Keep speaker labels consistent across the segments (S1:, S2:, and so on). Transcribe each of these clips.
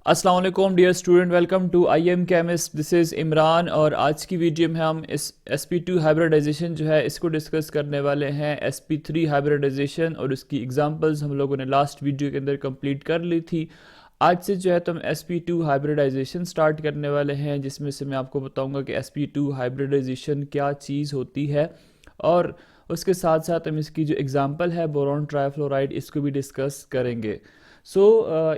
S1: अस्सलाम वालेकुम dear student, welcome to I am chemist. This is Imran और आज की वीडियो में हम इस sp2 हाइब्रिडाइजेशन जो है इसको डिस्कस करने वाले हैं। sp3 हाइब्रिडाइजेशन और उसकी एग्जांपल्स हम लोगों ने लास्ट वीडियो के अंदर कंप्लीट कर ली थी। आज से जो है तो हम sp2 हाइब्रिडाइजेशन स्टार्ट करने वाले हैं, जिसमें से मैं आपको बताऊंगा कि sp2 हाइब्रिडाइजेशन क्या चीज़ होती है और उसके साथ साथ हम इसकी जो एग्जांपल है बोरॉन ट्राइफ्लोराइड इसको भी डिस्कस करेंगे। So,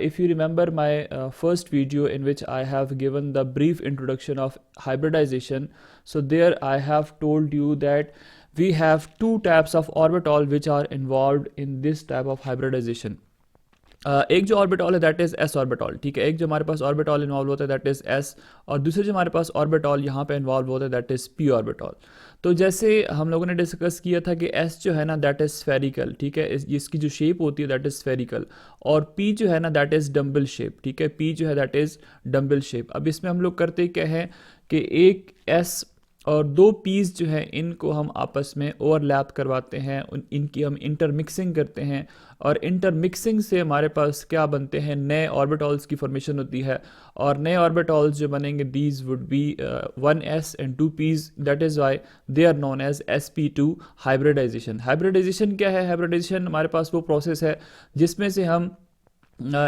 S1: if you remember my first video in which I have given the brief introduction of hybridization, so there I have told you that we have two types of orbital which are involved in this type of hybridization. एक जो orbital है that is S orbital, ठीक है। एक जो हमारे पास orbital involve होता है दैट इज़ एस, और दूसरे जो हमारे पास ऑर्बिटॉल यहाँ पे इन्वॉल्व होता है दैट इज़ पी ऑर्बिटॉल। तो जैसे हम लोगों ने डिस्कस किया था कि एस जो है ना दैट इज़ स्फेरिकल, ठीक है, इसकी जो शेप होती है दैट इज़ स्फेरिकल, और पी जो है ना दैट इज़ डम्बल शेप, ठीक है। पी जो है दैट इज़ डम्बल शेप। अब इसमें हम लोग करते क्या है कि एक एस और दो पीस जो है इनको हम आपस में ओवरलैप करवाते हैं, इनकी हम इंटरमिक्सिंग करते हैं, और इंटरमिक्सिंग से हमारे पास क्या बनते हैं, नए ऑर्बिटॉल्स की फॉर्मेशन होती है। और नए ऑर्बिटॉल्स जो बनेंगे these would be 1s and 2p's, that is why they are known as sp2 hybridization. Hybridization क्या है? हाइब्रिडाइजेशन हमारे पास वो प्रोसेस है जिसमें से हम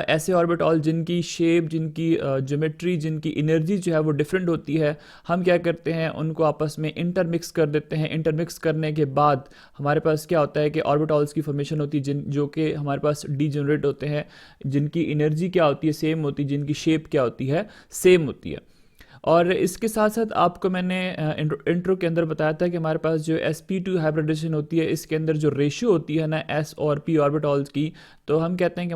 S1: ऐसे ऑर्बिटॉल जिनकी शेप, जिनकी ज्योमेट्री, जिनकी एनर्जी जो है वो डिफरेंट होती है, हम क्या करते हैं उनको आपस में इंटरमिक्स कर देते हैं। इंटरमिक्स करने के बाद हमारे पास क्या होता है कि ऑर्बिटॉल्स की फॉर्मेशन होती है जो कि हमारे पास डीजेनरेट होते हैं, जिनकी एनर्जी क्या होती है सेम होती है, जिनकी शेप क्या होती है सेम होती है। और इसके साथ साथ आपको मैंने इंट्रो के अंदर बताया था कि हमारे पास जो sp2 हाइब्रिडाइजेशन होती है इसके अंदर जो रेशियो होती है ना s और p ऑर्बिटॉल्स की, तो हम कहते हैं कि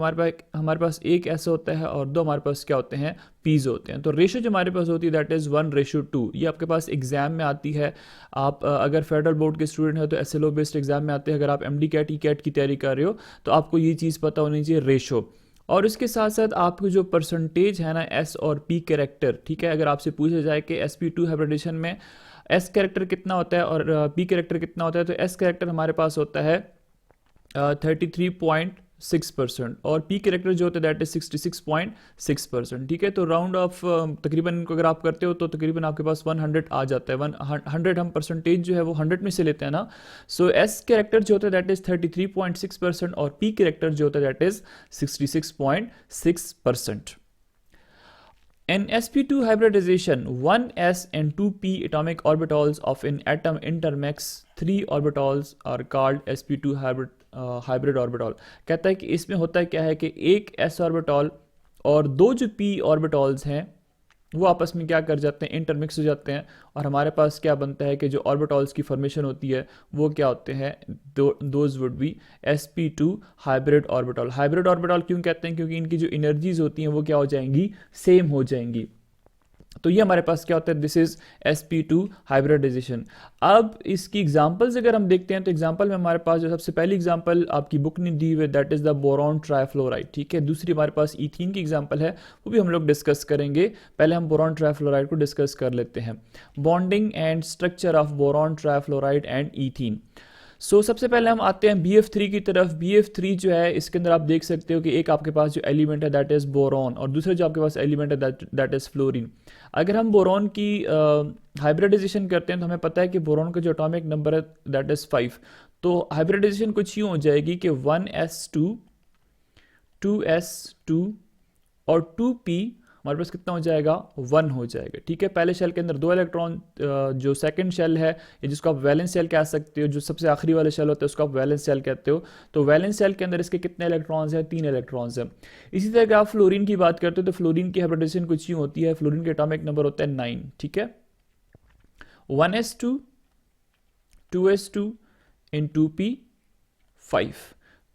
S1: हमारे पास एक s होता है और दो हमारे पास क्या होते हैं, p's होते हैं। तो रेशियो जो हमारे पास होती है दैट इज़ 1:2। ये आपके पास एग्जाम में आती है। आप अगर फेडरल बोर्ड के स्टूडेंट हैं तो SLO बेस्ड एग्जाम में आते हैं। अगर आप MD कैट कैट की तैयारी कर रहे हो तो आपको ये चीज़ पता होनी चाहिए, रेशो। और उसके साथ साथ आपको जो परसेंटेज है ना एस और पी कैरेक्टर, ठीक है, अगर आपसे पूछा जाए कि sp2 हाइब्रिडेशन में एस कैरेक्टर कितना होता है और पी कैरेक्टर कितना होता है, तो एस कैरेक्टर हमारे पास होता है 33.6% और पी कैरेक्टर जो होता है दैट इज 66.6%, ठीक है। तो राउंड ऑफ तकरीबन इनको अगर आप करते हो तो तकरीबन आपके पास 100 आ जाता है। 100 हम परसेंटेज जो है वो 100 में से लेते हैं ना। सो एस कैरेक्टर जो होता है दैट इज 33.6% और पी कैरेक्टर जो होता है that is 66.6%। In sp2 hybridization, 1s and 2p atomic orbitals of an atom intermix 3 orbitals are called sp2 hybrid orbital। कहता है कि इसमें होता है क्या है कि एक s ऑर्बिटल और दो जो p ऑर्बिटल्स हैं वो आपस में क्या कर जाते हैं, इंटरमिक्स हो जाते हैं, और हमारे पास क्या बनता है कि जो ऑर्बिटल्स की फॉर्मेशन होती है वो क्या होते हैं, those would be sp2 hybrid orbital. Hybrid orbital क्यों कहते हैं? क्योंकि इनकी जो एनर्जीज होती हैं वो क्या हो जाएंगी, सेम हो जाएंगी। तो ये हमारे पास क्या होता है, दिस इज sp2 हाइब्रिडाइजेशन। अब इसकी एग्जांपल्स अगर हम देखते हैं तो एग्जांपल में हमारे पास जो सबसे पहली एग्जांपल आपकी बुक ने दी हुई that is the boron trifluoride, ठीक है। दूसरी हमारे पास ईथीन की एग्जांपल है, वो भी हम लोग डिस्कस करेंगे। पहले हम बोरॉन ट्राइफ्लोराइड को डिस्कस कर लेते हैं। Bonding and structure of boron trifluoride and ethene. सबसे पहले हम आते हैं BF3 की तरफ। BF3 जो है इसके अंदर आप देख सकते हो कि एक आपके पास जो एलिमेंट है दैट इज़ बोरॉन और दूसरा जो आपके पास एलिमेंट है दैट इज़ फ्लोरीन। अगर हम बोरॉन की हाइब्रिडाइजेशन करते हैं तो हमें पता है कि बोरॉन का जो एटॉमिक नंबर है दैट इज़ 5। तो हाइब्रिडाइजेशन कुछ यूँ हो जाएगी कि 1s2 2s2 और 2p हमारे पास कितना हो जाएगा, 1 हो जाएगा, ठीक है। पहले शेल के अंदर 2 इलेक्ट्रॉन, जो सेकंड शेल है या जिसको आप वैलेंस शेल कह सकते हो, जो सबसे आखिरी वाला शेल होता है उसको आप वैलेंस शेल कहते हो। तो वैलेंस शेल के अंदर इसके कितने इलेक्ट्रॉन्स हैं, 3 इलेक्ट्रॉन्स हैं। इसी तरह अगर आप फ्लोरीन की बात करते हो तो फ्लोरीन की हाइब्रिडाइजेशन कुछ यूँ होती है, फ्लोरीन का एटॉमिक नंबर होता है 9, ठीक है। 1s2 2s2 इन 2p 5।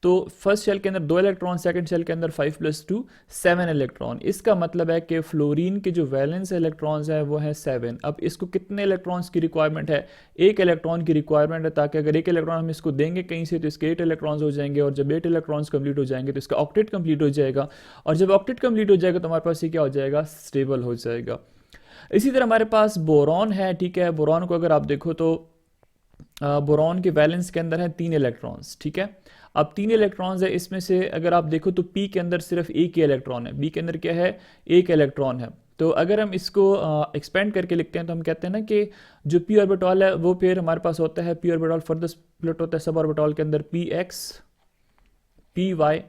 S1: तो फर्स्ट शेल के अंदर 2 इलेक्ट्रॉन, सेकंड शेल के अंदर 5 + 2 7 इलेक्ट्रॉन। इसका मतलब है कि फ्लोरीन के जो वैलेंस इलेक्ट्रॉन्स हैं वो हैं 7। अब इसको कितने इलेक्ट्रॉन्स की रिक्वायरमेंट है, 1 इलेक्ट्रॉन की रिक्वायरमेंट है, ताकि अगर 1 इलेक्ट्रॉन हम इसको देंगे कहीं से तो इसके 8 इलेक्ट्रॉन्स हो जाएंगे, और जब 8 इलेक्ट्रॉन्स कंप्लीट हो जाएंगे तो इसका ऑक्टेट कंप्लीट हो जाएगा, और जब ऑक्टेट कंप्लीट हो जाएगा तो हमारे पास ये क्या हो जाएगा, स्टेबल हो जाएगा। इसी तरह हमारे पास बोरॉन है, ठीक है। बोरॉन को अगर आप देखो तो बोरॉन के वैलेंस के अंदर हैं 3 इलेक्ट्रॉन्स, ठीक है। अब 3 इलेक्ट्रॉन्स है, इसमें से अगर आप देखो तो पी के अंदर सिर्फ एक ही इलेक्ट्रॉन है, बी के अंदर क्या है, एक इलेक्ट्रॉन है। तो अगर हम इसको एक्सपेंड करके लिखते हैं तो हम कहते हैं ना कि जो पी ऑर्बिटल है वो फिर हमारे पास होता है, पी ऑर्बिटल फर्दर स्प्लिट होता है सब ऑर्बिटल के अंदर, p x, p y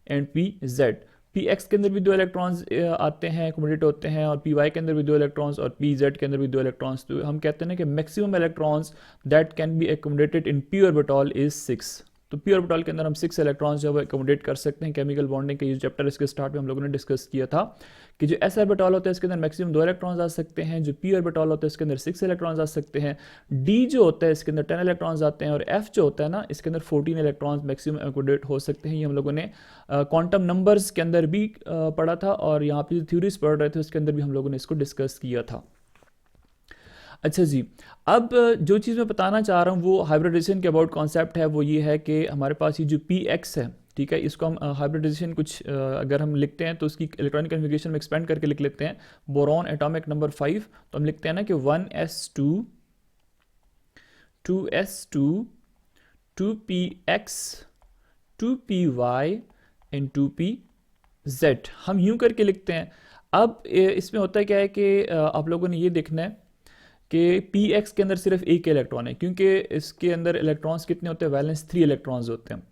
S1: and p z. P x के अंदर भी 2 इलेक्ट्रॉन्स आते हैं, एकोमोडेट होते हैं, और पी वाई के अंदर भी 2 इलेक्ट्रॉन्स, और पी जेड के अंदर भी 2 इलेक्ट्रॉन्स। तो हम कहते हैं ना कि maximum electrons that can be accommodated in P orbital is 6। तो पी ऑर्बिटल के अंदर हम 6 इलेक्ट्रॉन्स जो है एकोमोडेट कर सकते हैं। केमिकल बॉन्डिंग के ये चैप्टर इसके स्टार्ट में हम लोगों ने डिस्कस किया था कि जो एस ऑर्बिटल होता है इसके अंदर मैक्सिमम 2 इलेक्ट्रॉन्स आ सकते हैं, जो पी ऑर्बिटल होता है इसके अंदर 6 इलेक्ट्रॉन्स आ सकते हैं, डी जो होता है इसके अंदर 10 इलेक्ट्रॉन्स आते हैं, और एफ जो होता है ना इसके अंदर 14 इलेक्ट्रॉन्स मैक्सिमम एकोमोडेट हो सकते हैं। ये हम लोगों ने क्वांटम नंबर्स के अंदर भी पढ़ा था, और यहाँ पे जो थ्योरीज पढ़ रहे थे उसके अंदर भी हम लोगों ने इसको डिस्कस किया था। अच्छा जी, अब जो चीज़ मैं बताना चाह रहा हूँ वो हाइब्रिडाइजेशन के अबाउट कॉन्सेप्ट है, वो ये है कि हमारे पास ये जो पी एक्स है, ठीक है, इसको हम हाइब्रिडाइजेशन कुछ अगर हम लिखते हैं तो उसकी इलेक्ट्रॉनिक कन्फिग्रेशन में एक्सपेंड करके लिख लेते हैं। बोरॉन एटॉमिक नंबर 5, तो हम लिखते हैं ना कि 1s2 2s2 2px 2py and 2pz, हम यूं करके लिखते हैं। अब इसमें होता है क्या है कि आप लोगों ने ये देखना है कि पी एक्स के अंदर सिर्फ एक इलेक्ट्रॉन है, क्योंकि इसके अंदर इलेक्ट्रॉन्स कितने होते हैं, वैलेंस 3 इलेक्ट्रॉन्स होते हैं।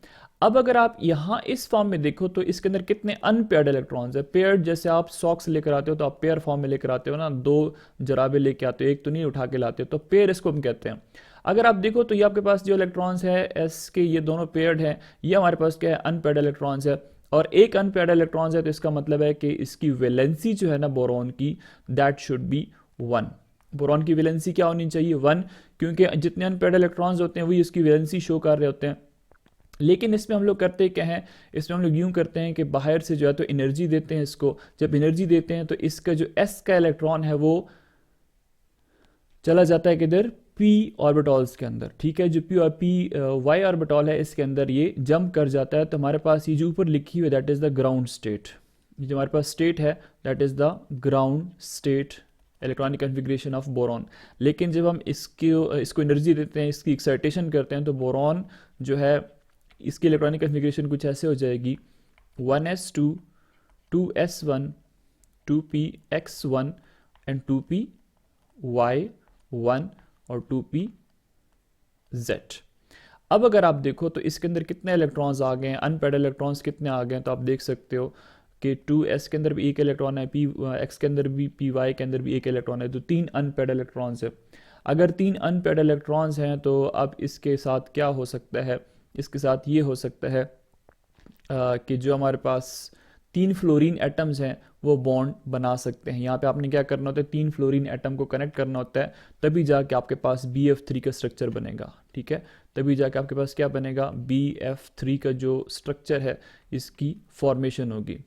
S1: अब अगर आप यहाँ इस फॉर्म में देखो तो इसके अंदर कितने अनपेयर्ड इलेक्ट्रॉन्स है। पेयर्ड जैसे आप सॉक्स लेकर आते हो तो आप पेयर फॉर्म में लेकर आते हो ना, 2 जराबे लेके आते हो, एक तो नहीं उठा के लाते हो, तो पेयर इसको हम कहते हैं। अगर आप देखो तो ये आपके पास जो इलेक्ट्रॉन्स है एस के, ये दोनों पेयर्ड हैं, ये हमारे पास क्या है, अनपेयर्ड इलेक्ट्रॉन्स है, और एक अनपेयर्ड इलेक्ट्रॉन्स है, तो इसका मतलब है कि इसकी वैलेंसी जो है ना बोरॉन की, दैट शुड बी 1। बोरॉन की वैलेंसी क्या होनी चाहिए, 1, क्योंकि जितने अनपेयर्ड इलेक्ट्रॉन्स होते हैं वही इसकी वैलेंसी शो कर रहे होते हैं। लेकिन इसमें हम लोग करते क्या हैं, इसमें हम लोग यूं करते हैं कि बाहर से जो है तो एनर्जी देते हैं इसको। जब एनर्जी देते हैं तो इसका जो एस का इलेक्ट्रॉन है वो चला जाता है किधर, पी ऑर्बिटल्स के अंदर, ठीक है। जो पी वाई ऑर्बिटल है इसके अंदर ये जंप कर जाता है, तो हमारे पास ये जो ऊपर लिखी हुई that is the ground state, ये जो हमारे पास स्टेट है that is the ground state electronic configuration of boron. लेकिन जब हम इसको एनर्जी देते हैं, इसकी एक्साइटेशन करते हैं, तो बोरॉन जो है इसकी इलेक्ट्रॉनिक कन्फिग्रेशन कुछ ऐसे हो जाएगी, 1s2 2s1 2px1 and 2py1 और 2pz। अब अगर आप देखो तो इसके अंदर कितने इलेक्ट्रॉन्स आ गए हैं, अनपेयर्ड इलेक्ट्रॉन्स कितने आ गए हैं, तो आप देख सकते हो कि 2s के अंदर भी एक इलेक्ट्रॉन है, पी एक्स के अंदर भी, पी वाई के अंदर भी एक इलेक्ट्रॉन है, तो 3 अनपेयर्ड इलेक्ट्रॉन्स है। अगर 3 अनपेयर्ड इलेक्ट्रॉन्स हैं तो अब इसके साथ क्या हो सकता है, इसके साथ ये हो सकता है कि जो हमारे पास 3 फ्लोरीन एटम्स हैं वो बॉन्ड बना सकते हैं। यहाँ पे आपने क्या करना होता है, 3 फ्लोरीन एटम को कनेक्ट करना होता है, तभी जाके आपके पास BF3 का स्ट्रक्चर बनेगा, ठीक है। तभी जाके आपके पास क्या बनेगा, BF3 का जो स्ट्रक्चर है इसकी फॉर्मेशन होगी।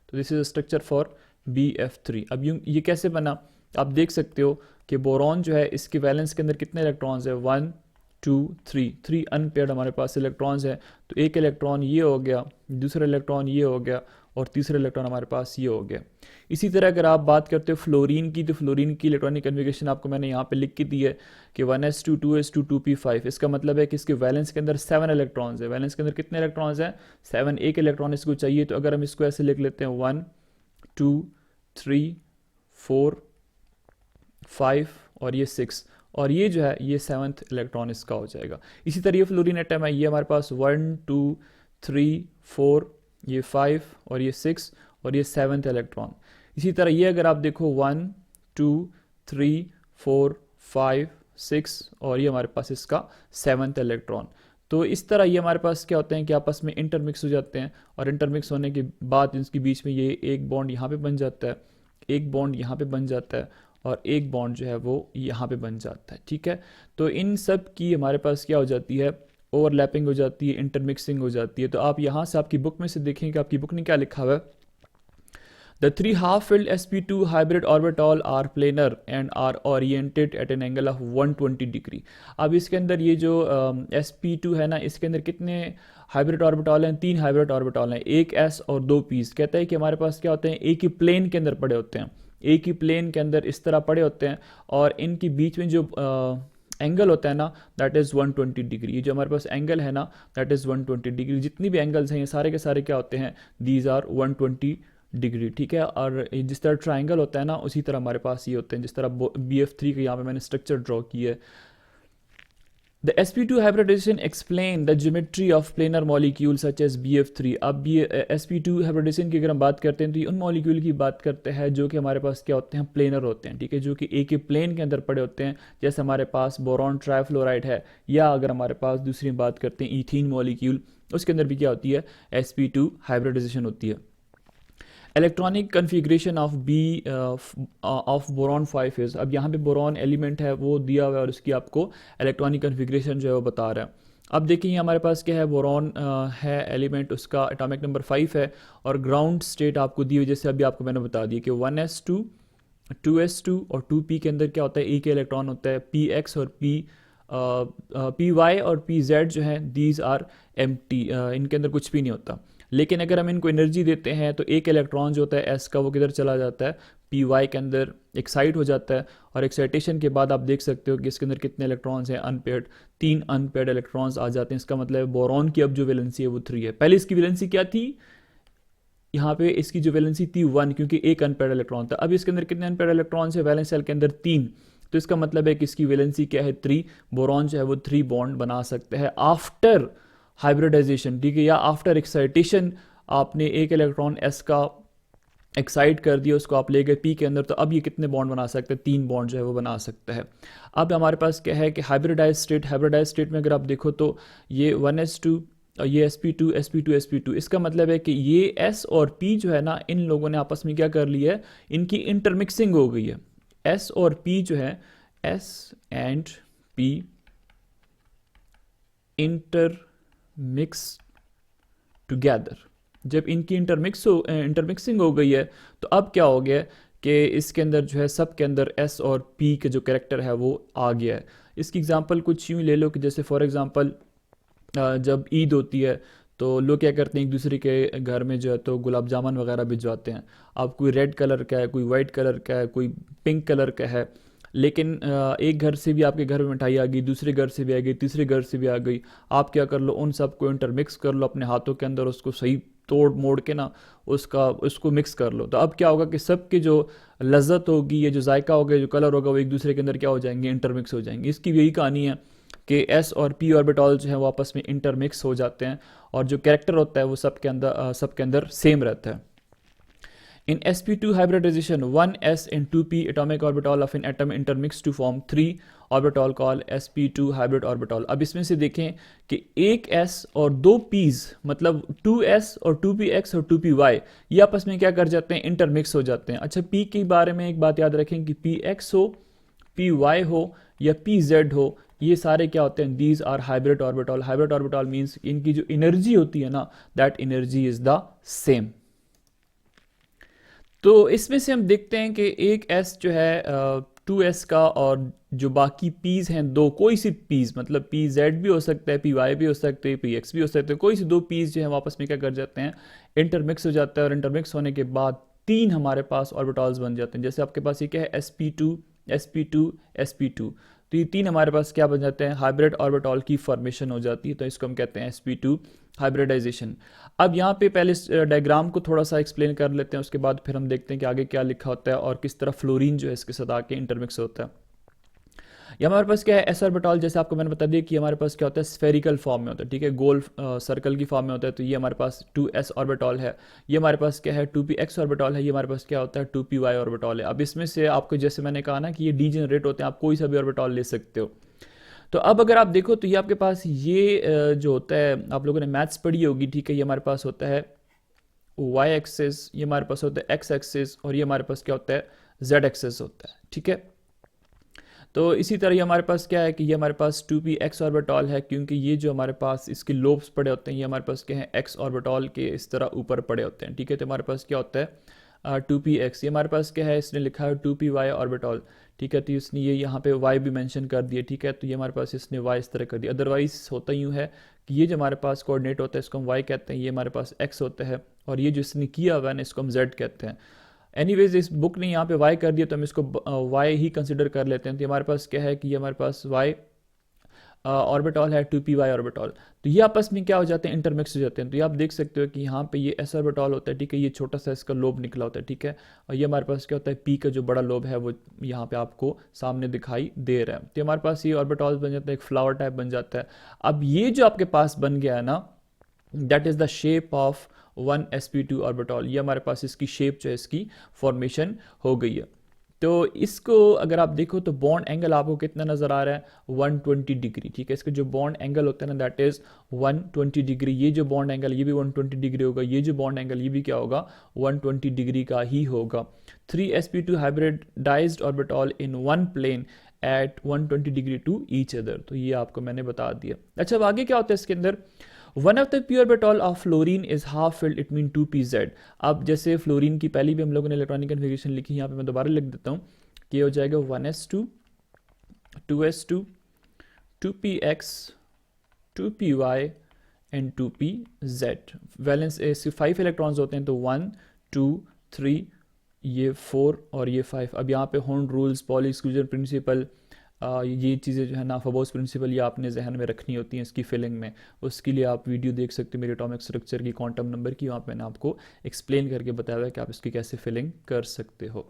S1: तो this is structure for BF3। अब ये कैसे बना, आप देख सकते हो कि बोरॉन जो है इसके वैलेंस के अंदर कितने इलेक्ट्रॉन्स है, 1 2 3 अनपेयर्ड हमारे पास इलेक्ट्रॉन्स है। तो एक इलेक्ट्रॉन ये हो गया, दूसरा इलेक्ट्रॉन ये हो गया, और तीसरा इलेक्ट्रॉन हमारे पास ये हो गया। इसी तरह अगर आप बात करते हो फ्लोरीन की, तो फ्लोरीन की इलेक्ट्रॉनिक कन्फिग्रेशन आपको मैंने यहाँ पे लिख के दी है कि 1s2 2s2 2p5। इसका मतलब है कि इसके वैलेंस के अंदर 7 इलेक्ट्रॉन्स है। वैलेंस के अंदर कितने इलेक्ट्रॉन्स हैं, 7, एक इलेक्ट्रॉन इसको चाहिए। तो अगर हम इसको ऐसे लिख लेते हैं 1 2 3 4 5 और ये 6, और ये जो है ये 7th इलेक्ट्रॉन इसका हो जाएगा। इसी तरह ये फ्लोरीन एटम है, ये हमारे पास 1 2 3 4, ये 5 और ये 6 और ये 7th इलेक्ट्रॉन। इसी तरह ये अगर आप देखो 1 2 3 4 5 6 और ये हमारे पास इसका 7th इलेक्ट्रॉन। तो इस तरह ये हमारे पास क्या होते हैं कि आपस में इंटरमिक्स हो जाते हैं, और इंटरमिक्स होने के बाद इसके बीच में ये एक बॉन्ड यहाँ पे बन जाता है, एक बॉन्ड यहाँ पे बन जाता है, और एक बॉन्ड जो है वो यहाँ पे बन जाता है, ठीक है। तो इन सब की हमारे पास क्या हो जाती है, ओवरलैपिंग हो जाती है, इंटरमिक्सिंग हो जाती है। तो आप यहाँ से आपकी बुक में से देखें कि आपकी बुक ने क्या लिखा हुआ है, The 3 half-filled sp2 hybrid orbital are planar and are oriented at an angle of 120 degree. अब इसके अंदर ये जो sp2 है ना, इसके अंदर कितने हाइब्रिड ऑर्बिटल हैं, 3 हाइब्रिड ऑर्बिटल हैं, एक s और 2 p's। कहता है कि हमारे पास क्या होते हैं, एक ही प्लेन के अंदर पड़े होते हैं, एक ही प्लेन के अंदर इस तरह पड़े होते हैं, और इनके बीच में जो एंगल होता है ना दैट इज़ 120 डिग्री। ये जो हमारे पास एंगल है ना दैट इज़ 120 डिग्री। जितनी भी एंगल्स हैं ये सारे के सारे क्या होते हैं, दीज आर 120 डिग्री, ठीक है। और जिस तरह ट्राइंगल होता है ना उसी तरह हमारे पास ये होते हैं, जिस तरह BF3 का यहाँ पे मैंने स्ट्रक्चर ड्रॉ किया है। The sp2 hybridization explain the geometry of planar molecules such as BF3। अब ये sp2 hybridization की अगर हम बात करते हैं तो ये उन मॉलिक्यूल की बात करते हैं जो कि हमारे पास क्या होते हैं, प्लेनर होते हैं, ठीक है, जो कि एक ही प्लेन के अंदर पड़े होते हैं। जैसे हमारे पास बोरॉन ट्राइफ्लोराइड है, या अगर हमारे पास दूसरी बात करते हैं ईथीन मॉलिक्यूल, उसके अंदर भी क्या होती है, sp2 हाइब्रिडाइजेशन होती है। Electronic configuration of B of boron 5 is, अब यहाँ पे बोरॉन एलिमेंट है वो दिया हुआ है और उसकी आपको इलेक्ट्रॉनिक कन्फिग्रेशन जो है वो बता रहा है। अब देखिए हमारे पास क्या है, बोरॉन है एलिमेंट, उसका एटॉमिक नंबर 5 है और ग्राउंड स्टेट आपको दी हुई, जैसे अभी आपको मैंने बता दिया कि 1s2 2s2 और 2p के अंदर क्या होता है, एक इलेक्ट्रॉन होता है। px और py और pz जो है दीज आर एम्प्टी, इनके अंदर कुछ भी नहीं होता। लेकिन अगर हम इनको एनर्जी देते हैं तो एक इलेक्ट्रॉन जो होता है एस का वो किधर चला जाता है, py के अंदर एक्साइट हो जाता है। और एक्साइटेशन के बाद आप देख सकते हो कि इसके अंदर कितने इलेक्ट्रॉन्स हैं, अनपेयर्ड, 3 अनपेयर्ड इलेक्ट्रॉन्स आ जाते हैं। इसका मतलब है बोरॉन की अब जो वैलेंसी है वो 3 है। पहले इसकी वैलेंसी क्या थी, यहाँ पे इसकी जो वैलेंसी थी 1, क्योंकि एक अनपेयर्ड इलेक्ट्रॉन था। अब इसके अंदर कितने अनपेयर्ड इलेक्ट्रॉन्स है, वैलेंस शेल के अंदर 3, तो इसका मतलब है कि इसकी वैलेंसी क्या है, 3। बोरॉन जो है वो 3 बॉन्ड बना सकते हैं आफ्टर हाइब्रिडाइजेशन, ठीक है, या आफ्टर एक्साइटेशन। आपने एक इलेक्ट्रॉन एस का एक्साइट कर दिया, उसको आप ले गए पी के अंदर, तो अब ये कितने बॉन्ड बना सकते हैं, 3 बॉन्ड जो है वो बना सकता है। अब हमारे पास क्या है कि हाइब्रिडाइज स्टेट में अगर आप देखो तो ये 1s2 और ये sp2 इसका मतलब है कि ये s और p जो है ना, इन लोगों ने आपस में क्या कर लिया है, इनकी इंटरमिक्सिंग हो गई है। s और p जो है, s and p intermix together. जब इनकी इंटरमिक्सिंग हो गई है तो अब क्या हो गया कि इसके अंदर जो है सब के अंदर s और p के जो कैरेक्टर है वो आ गया है। इसकी एग्जांपल कुछ यूँ ले लो कि जैसे फॉर एग्जांपल जब ईद होती है तो लोग क्या करते हैं, एक दूसरे के घर में जो है तो गुलाब जामुन वगैरह भिजवाते हैं। अब कोई रेड कलर का है, कोई वाइट कलर का है, कोई पिंक कलर का है। लेकिन एक घर से भी आपके घर में मिठाई आ गई, दूसरे घर से भी आ गई, तीसरे घर से भी आ गई। आप क्या कर लो, उन सबको इंटरमिक्स कर लो अपने हाथों के अंदर, उसको सही तोड़ मोड़ के ना उसको मिक्स कर लो। तो अब क्या होगा कि सबकी जो लज्जत होगी, ये जो जायका होगा, जो कलर होगा, वो एक दूसरे के अंदर क्या हो जाएंगे, इंटरमिक्स हो जाएंगे। इसकी भी यही कहानी है कि एस और पी ऑर्बिटॉल जो है वो आपस में इंटरमिक्स हो जाते हैं और जो कैरेक्टर होता है वो सबके अंदर सेम रहता है। In sp2 hybridization, 1s and 2p atomic orbital of an atom intermix to form 3 orbital called sp2 hybrid orbital। अब इसमें से देखें कि एक s और 2 p's, मतलब 2s और 2px और 2py, ये आपस में क्या कर जाते हैं, इंटरमिक्स हो जाते हैं। अच्छा, p के बारे में एक बात याद रखें कि px हो, py हो या pz हो, ये सारे क्या होते हैं, these are hybrid orbital. Hybrid orbital means इनकी जो एनर्जी होती है ना, that energy is the same. तो इसमें से हम देखते हैं कि एक s जो है 2s का, और जो बाकी p's हैं दो, कोई सी p's, मतलब pz भी हो सकता है, py भी हो सकते हैं, px भी हो सकते हैं, कोई सी दो p's जो है वापस में क्या कर जाते हैं, इंटरमिक्स हो जाता है। और इंटरमिक्स होने के बाद 3 हमारे पास ऑर्बिटल्स बन जाते हैं। जैसे आपके पास ये क्या है, sp2 तो ये 3 हमारे पास क्या बन जाते हैं, हाइब्रिड ऑर्बिटल की फॉर्मेशन हो जाती है। तो इसको हम कहते हैं sp2 हाइब्रिडाइजेशन। अब यहाँ पे पहले डायग्राम को थोड़ा सा एक्सप्लेन कर लेते हैं, उसके बाद फिर हम देखते हैं कि आगे क्या लिखा होता है और किस तरह फ्लोरीन जो है इसके साथ आके इंटरमिक्स होता है। ये हमारे पास क्या है, एस ऑर्बिटल, जैसे आपको मैंने बता दिया कि हमारे पास क्या होता है, स्फेरिकल फॉर्म में होता है, ठीक है, गोल सर्कल की फॉर्म में होता है। तो ये हमारे पास 2s ऑर्बिटल है, ये हमारे पास क्या है 2px ऑर्बिटल है, ये हमारे पास क्या होता है 2py ऑर्बिटल है। अब इसमें से आपको जैसे मैंने कहा ना कि ये डीजेनरेट होते हैं, आप कोई सा भी ऑर्बिटल ले सकते हो। तो अब अगर आप देखो तो ये आपके पास ये जो होता है, आप लोगों ने मैथ्स पढ़ी होगी, ठीक है, ये हमारे पास होता है y एक्सिस, ये हमारे पास होता है x एक्सिस, और ये हमारे पास क्या होता है z एक्सिस होता है, ठीक है। तो इसी तरह ये हमारे पास क्या है कि ये हमारे पास 2px ऑर्बिटल है, क्योंकि ये जो हमारे पास इसके लोब्स पड़े होते हैं, ये हमारे पास क्या है x ऑर्बिटल के इस तरह ऊपर पड़े होते हैं, ठीक है। तो हमारे पास क्या होता है 2px, ये हमारे पास क्या है, इसने लिखा है 2py ऑर्बिटल, ठीक है। तो इसने ये यहाँ पे y भी मेंशन कर दिया, ठीक है। तो ये हमारे पास इसने y इस तरह कर दिया। अदरवाइज होता यूँ है कि ये जो हमारे पास कोऑर्डिनेट होता है इसको हम y कहते हैं, ये हमारे पास x होता है, और ये जो इसने किया हुआ है ना इसको हम z कहते हैं। एनीवेज इस बुक ने यहाँ पे वाई कर दिया तो हम इसको वाई ही कंसिडर कर लेते हैं। तो हमारे पास क्या है कि ये हमारे पास वाई ऑर्बिटॉल है 2p ऑर्बिटॉल। तो ये आपस में क्या हो जाते हैं, इंटरमिक्स हो जाते हैं। तो ये आप देख सकते हो कि यहाँ पे ये s ऑर्बिटॉल होता है, ठीक है, ये छोटा सा इसका लोब निकला होता है, ठीक है, और ये हमारे पास क्या होता है, p का जो बड़ा लोब है वो यहाँ पे आपको सामने दिखाई दे रहा है। तो हमारे पास ये ऑर्बिटॉल बन जाता है, एक फ्लावर टाइप बन जाता है। अब ये जो आपके पास बन गया है ना, that is the shape of 1sp2 orbital. ये हमारे पास इसकी शेप जो है, इसकी फॉर्मेशन हो गई है। तो इसको अगर आप देखो तो बॉन्ड एंगल आपको कितना नज़र आ रहा है, 120 डिग्री, ठीक है। इसका जो बॉन्ड एंगल होता है ना, दैट इज़ 120 डिग्री। ये जो बॉन्ड एंगल ये भी 120 डिग्री होगा, ये जो बॉन्ड एंगल ये भी क्या होगा, 120 डिग्री का ही होगा। 3sp2 hybridized orbital in one plane at 120 degree to each other. तो ये आपको मैंने बता दिया। अच्छा, अब आगे क्या होता है इसके अंदर, one of the p orbital of fluorine is half filled, it mean 2pz। अब जैसे फ्लोरीन की पहले भी हम लोगों ने इलेक्ट्रॉनिक कन्फिग्रेशन लिखी, यहाँ पे मैं दोबारा लिख देता हूँ कि हो जाएगा 1s2 2s2 2px 2py and 2pz। Valence इसके 5 इलेक्ट्रॉन्स होते हैं, तो 1 2 3 ये 4 और ये 5। अब यहाँ पे horn rules, poly exclusion principle, ये चीज़ें जो है ना, फबोस प्रिंसिपल, ये आपने जहन में रखनी होती हैं इसकी फिलिंग में। उसके लिए आप वीडियो देख सकते हो मेरे एटॉमिक स्ट्रक्चर की, क्वांटम नंबर की, वहाँ पे मैंने आपको एक्सप्लेन करके बताया है कि आप इसकी कैसे फिलिंग कर सकते हो।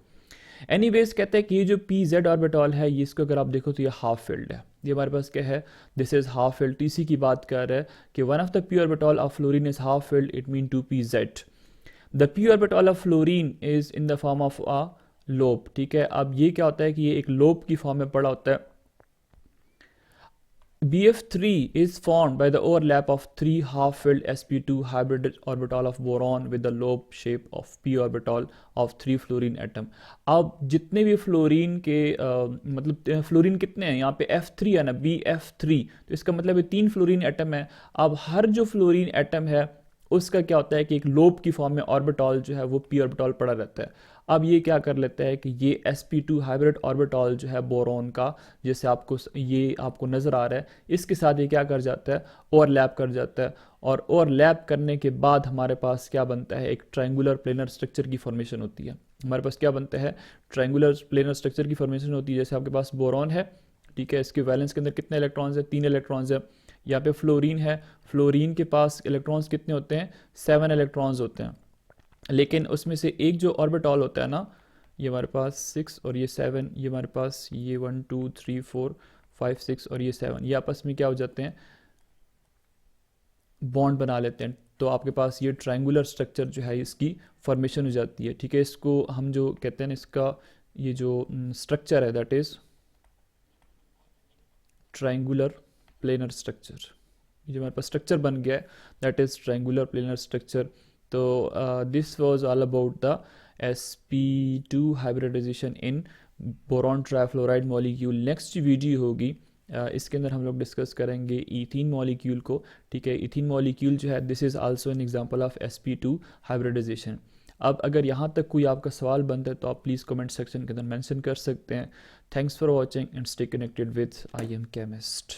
S1: एनीवेज कहते हैं कि ये जो pz ऑर्बिटॉल है, ये इसको अगर आप देखो तो ये हाफ फिल्ड है। ये हमारे पास क्या है, दिस इज हाफ फिल्ड। इसी की बात कर रहा है कि one of the p orbital of fluorine is half filled, it mean 2pz। The p orbital of fluorine is in the form of a lobe, ठीक है। अब ये क्या होता है कि ये एक लोब की फॉर्म में पड़ा होता है। BF3 is formed by the overlap of 3 half-filled sp2 hybrid orbital of boron with the lobe shape of p orbital of 3 fluorine atom। अब जितने भी फ्लोरीन के मतलब फ्लोरीन कितने हैं, यहाँ पे F3 है ना, BF3, तो इसका मतलब है 3 फ्लोरीन एटम है। अब हर जो फ्लोरीन एटम है उसका क्या होता है कि एक लोब की फॉर्म में ऑर्बिटॉल जो है वो p ऑर्बिटॉल पड़ा रहता है। अब ये क्या कर लेता है कि ये sp2 हाइब्रिड ऑर्बिटॉल जो है बोरॉन का, जैसे आपको ये आपको नज़र आ रहा है, इसके साथ ये क्या कर जाता है, ओवरलैप कर जाता है। और ओवरलैप करने के बाद हमारे पास क्या बनता है, एक ट्रायंगुलर प्लेनर स्ट्रक्चर की फॉर्मेशन होती है। हमारे पास क्या बनता है, ट्रायंगुलर प्लेनर स्ट्रक्चर की फॉर्मेशन होती है। जैसे आपके पास बोरॉन है, ठीक है, इसके वैलेंस के अंदर कितने इलेक्ट्रॉन्स है, 3 इलेक्ट्रॉन्स है। यहाँ पे फ्लोरीन है, फ्लोरीन के पास इलेक्ट्रॉन्स कितने होते हैं, 7 इलेक्ट्रॉन्स होते हैं। लेकिन उसमें से एक जो ऑर्बिटॉल होता है ना, ये हमारे पास 6 और ये 7, ये हमारे पास ये 1 2 3 4 5 6 और ये 7, ये आपस में क्या हो जाते हैं, बॉन्ड बना लेते हैं। तो आपके पास ये ट्रायंगुलर स्ट्रक्चर जो है इसकी फॉर्मेशन हो जाती है, ठीक है। इसको हम जो कहते हैं, इसका ये जो स्ट्रक्चर है, that is triangular planar structure. ये जो हमारे पास स्ट्रक्चर बन गया है, that is triangular planar structure. तो this was all about the sp2 hybridisation in boron trifluoride molecule. Next video होगी इसके अंदर हम लोग डिस्कस करेंगे इथीन मॉलिक्यूल को, ठीक है। इथीन मॉलिक्यूल जो है, this is also an example of sp2 hybridization. अब अगर यहाँ तक कोई आपका सवाल बनता है तो आप प्लीज़ कमेंट सेक्शन के अंदर मेंशन कर सकते हैं। Thanks for watching and stay connected with I am chemist.